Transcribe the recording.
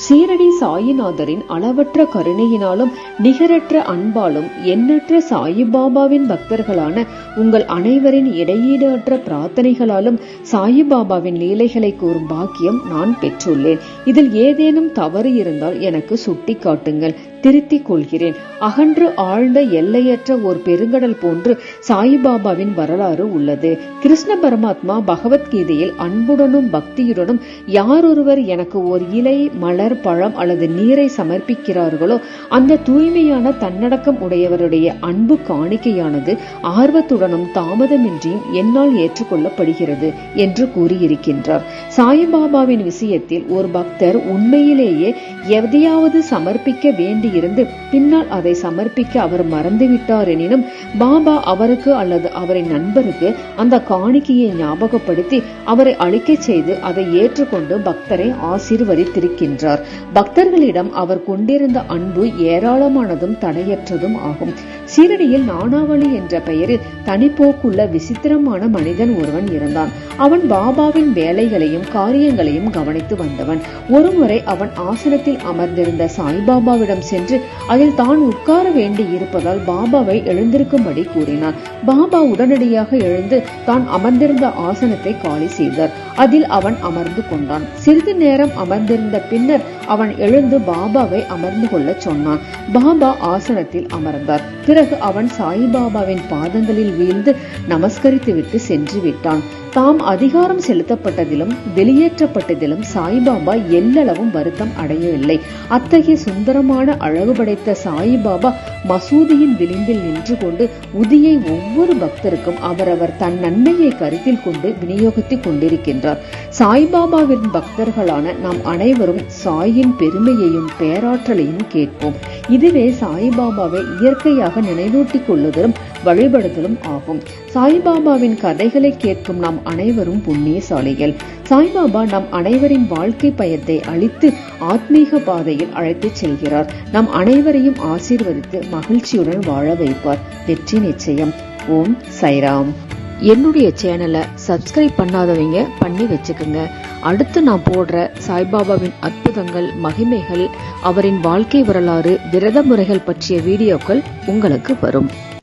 சீரடி சாயிநாதரின் அளவற்ற கருணையினாலும் நிகரற்ற அன்பாலும் எண்ணற்ற சாயிபாபாவின் பக்தர்களான உங்கள் அனைவரின் இடையீடற்ற பிரார்த்தனைகளாலும் சாயிபாபாவின் லீலைகளை கூறும் பாக்கியம் நான் பெற்றுள்ளேன். இதில் ஏதேனும் தவறு இருந்தால் எனக்கு சுட்டி காட்டுங்கள், திருத்திக் கொள்கிறேன். அகன்று ஆழ்ந்த எல்லையற்ற ஒரு பெருங்கடல் போன்று சாயிபாபாவின் வரலாறு உள்ளது. கிருஷ்ண பரமாத்மா பகவத்கீதையில் அன்புடனும் பக்தியுடனும் யாரொருவர் எனக்கு ஒரு இலை, மலர், பழம் அல்லது நீரை சமர்ப்பிக்கிறார்களோ அந்த தூய்மையான தன்னடக்கம் உடையவருடைய அன்பு காணிக்கையானது ஆர்வத்துடனும் தாமதமின்றியும் என்னால் ஏற்றுக்கொள்ளப்படுகிறது என்று கூறியிருக்கின்றார். சாயிபாபாவின் விஷயத்தில் ஒரு பக்தர் உண்மையிலேயே எதையாவது சமர்ப்பிக்க வேண்டியிருந்து பின்னால் அதை சமர்ப்பிக்க அவர் மறந்துவிட்டார் எனினும் பாபா அவருக்கு அல்லது அவரின் நண்பருக்கு அந்த காணிக்கையை ஞாபகப்படுத்தி அவரை அளிக்க செய்து அதை ஏற்றுக்கொண்டு பக்தரை ஆசீர்வதித்திருக்கின்றார். பக்தர்களிடம் அவர் கொண்டிருந்த அன்பு ஏராளமானதும் தடையற்றதும் ஆகும். சீரடியில் நானாவளி என்ற பெயரில் தனிப்போக்குள்ள விசித்திரமான மனிதன் ஒருவன் இருந்தான். அவன் பாபாவின் வேலைகளையும் காரியங்களையும் கவனித்து வந்தவன். ஒருமுறை அவன் ஆசனத்தில் அமர்ந்திருந்த சாய்பாபாவிடம் சென்று அதில் தான் உட்கார வேண்டி இருப்பதால் பாபாவை எழுந்திருக்கும்படி கூறினான். பாபா உடனடியாக எழுந்து தான் அமர்ந்திருந்த ஆசனத்தை காலி செய்தார். அதில் அவன் அமர்ந்து கொண்டான். சிறிது நேரம் அமர்ந்திருந்த பின்னர் அவன் எழுந்து பாபாவை அமர்ந்து கொள்ள சொன்னான். பாபா ஆசனத்தில் அமர்ந்தார். பிறகு அவன் சாயிபாபாவின் பாதங்களில் வீழ்ந்து நமஸ்கரித்துவிட்டு சென்று விட்டான். தாம் அதிகாரம் செலுத்தப்பட்டதிலும் வெளியேற்றப்பட்டதிலும் சாய்பாபா எல்லளவும் வருத்தம் அடையவில்லை. அத்தகைய சுந்தரமான அழகு படைத்த சாயிபாபா மசூதியின் விளிம்பில் நின்று கொண்டு உதியை ஒவ்வொரு பக்தருக்கும் அவரவர் தன் நன்மையை கருத்தில் கொண்டு விநியோகித்துக் கொண்டிருக்கின்றார். சாய்பாபாவின் பக்தர்களான நாம் அனைவரும் சாயின் பெருமையையும் பேராற்றலையும் கேட்போம். இதுவே சாய்பாபாவை இயற்கையாக நினைவூட்டிக் கொள்ளுதலும் வழிபடுதலும் ஆகும். சாய்பாபாவின் கதைகளை கேட்கும் நாம் அனைவரும் புண்ணியசாலிகள். சாய்பாபா நம் அனைவரின் வாழ்க்கை பயத்தை அளித்து ஆத்மீக பாதையில் அழைத்து செல்கிறார். நம் அனைவரையும் ஆசீர்வதித்து மகிழ்ச்சியுடன் வாழ வைப்பார். வெற்றி நிச்சயம். ஓம் சைராம். என்னுடைய சேனலை சப்ஸ்கிரைப் பண்ணாதவங்க பண்ணி வச்சுக்கோங்க. அடுத்து நான் போடுற சாய்பாபாவின் அற்புதங்கள், மகிமைகள், அவரின் வாழ்க்கை வரலாறு, விரத முறைகள் பற்றிய வீடியோக்கள் உங்களுக்கு வரும்.